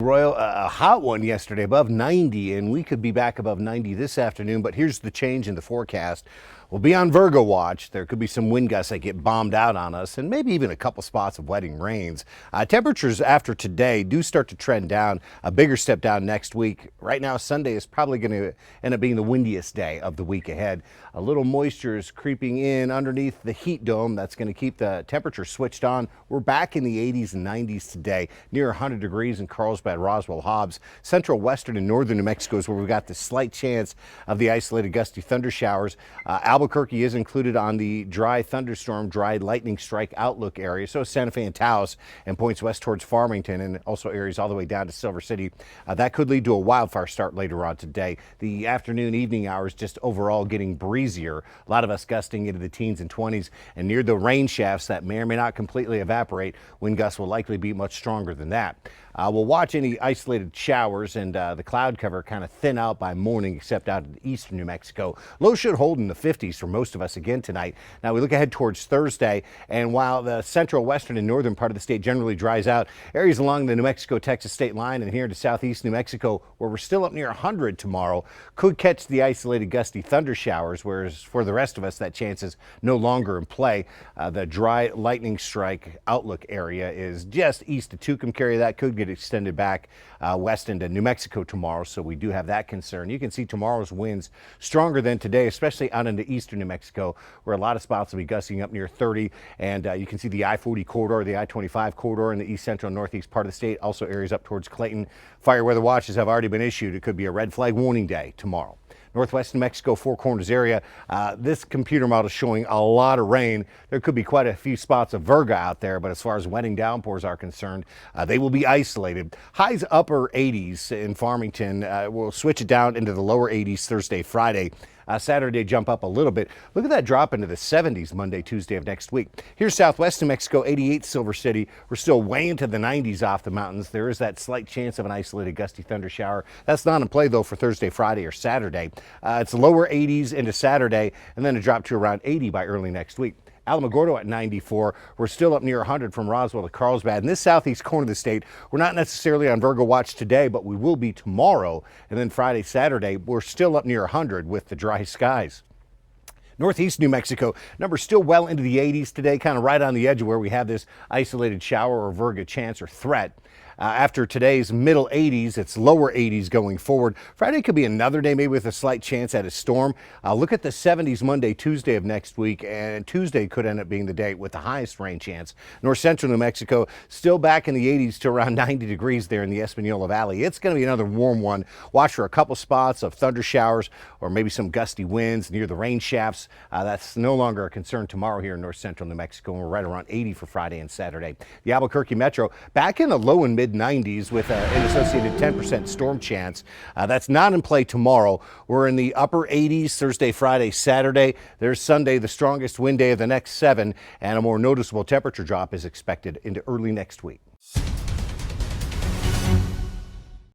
Royal, a hot one yesterday, above 90, and we could be back above 90 this afternoon. But here's the change in the forecast. We'll be on Virgo watch. There could be some wind gusts that get bombed out on us, and maybe even a couple spots of wetting rains. Temperatures after today do start to trend down, a bigger step down next week. Right now, Sunday is probably going to end up being the windiest day of the week ahead. A little moisture is creeping in underneath the heat dome. That's going to keep the temperature switched on. We're back in the 80s and 90s today, near 100 degrees in Carlsbad, Roswell, Hobbs. Central, western, and northern New Mexico is where we've got the slight chance of the isolated gusty thundershowers. Albuquerque is included on the dry thunderstorm, dry lightning strike outlook area. So is Santa Fe and Taos, and points west towards Farmington, and also areas all the way down to Silver City. That could lead to a wildfire start later on today. The afternoon, evening hours just overall getting breezier. A lot of us gusting into the teens and 20s, and near the rain shafts that may or may not completely evaporate. Wind gusts will likely be much stronger than that. We'll watch any isolated showers and the cloud cover kind of thin out by morning, except out in eastern New Mexico. Lows should hold in the 50s for most of us again tonight. Now we look ahead towards Thursday, and while the central, western, and northern part of the state generally dries out, areas along the New Mexico-Texas state line and here into southeast New Mexico, where we're still up near 100 tomorrow, could catch the isolated gusty thunder showers, whereas for the rest of us, that chance is no longer in play. The dry lightning strike outlook area is just east of Tucumcari. That could get extended back west into New Mexico tomorrow, so we do have that concern. You can see tomorrow's winds stronger than today, especially out into eastern New Mexico, where a lot of spots will be gusting up near 30, and you can see the I-40 corridor, the I-25 corridor in the east central and northeast part of the state, also areas up towards Clayton. Fire weather watches have already been issued. It could be a red flag warning day tomorrow. Northwest New Mexico, Four Corners area. This computer model is showing a lot of rain. There could be quite a few spots of Virga out there, but as far as wetting downpours are concerned, they will be isolated. Highs upper 80s in Farmington. We'll switch it down into the lower 80s Thursday, Friday. Saturday jump up a little bit. Look at that drop into the 70s Monday, Tuesday of next week. Here's southwest New Mexico, 88 Silver City. We're still way into the 90s off the mountains. There is that slight chance of an isolated gusty thunder shower. That's not in play though for Thursday, Friday, or Saturday. It's lower 80s into Saturday, and then a drop to around 80 by early next week. Alamogordo at 94. We're still up near 100 from Roswell to Carlsbad. In this southeast corner of the state, we're not necessarily on Virgo watch today, but we will be tomorrow. And then Friday, Saturday, we're still up near 100 with the dry skies. Northeast New Mexico, numbers still well into the 80s today, kind of right on the edge of where we have this isolated shower or Virga chance or threat. After today's middle 80s, it's lower 80s going forward. Friday could be another day, maybe with a slight chance at a storm. Look at the 70s Monday, Tuesday of next week, and Tuesday could end up being the day with the highest rain chance. North central New Mexico, still back in the 80s to around 90 degrees there in the Espanola Valley. It's going to be another warm one. Watch for a couple spots of thunder showers or maybe some gusty winds near the rain shafts. That's no longer a concern tomorrow here in north central New Mexico, and we're right around 80 for Friday and Saturday. The Albuquerque Metro back in the low and mid 90s with an associated 10% storm chance. That's not in play tomorrow. We're in the upper 80s Thursday, Friday, Saturday. There's Sunday, the strongest wind day of the next 7, and a more noticeable temperature drop is expected into early next week.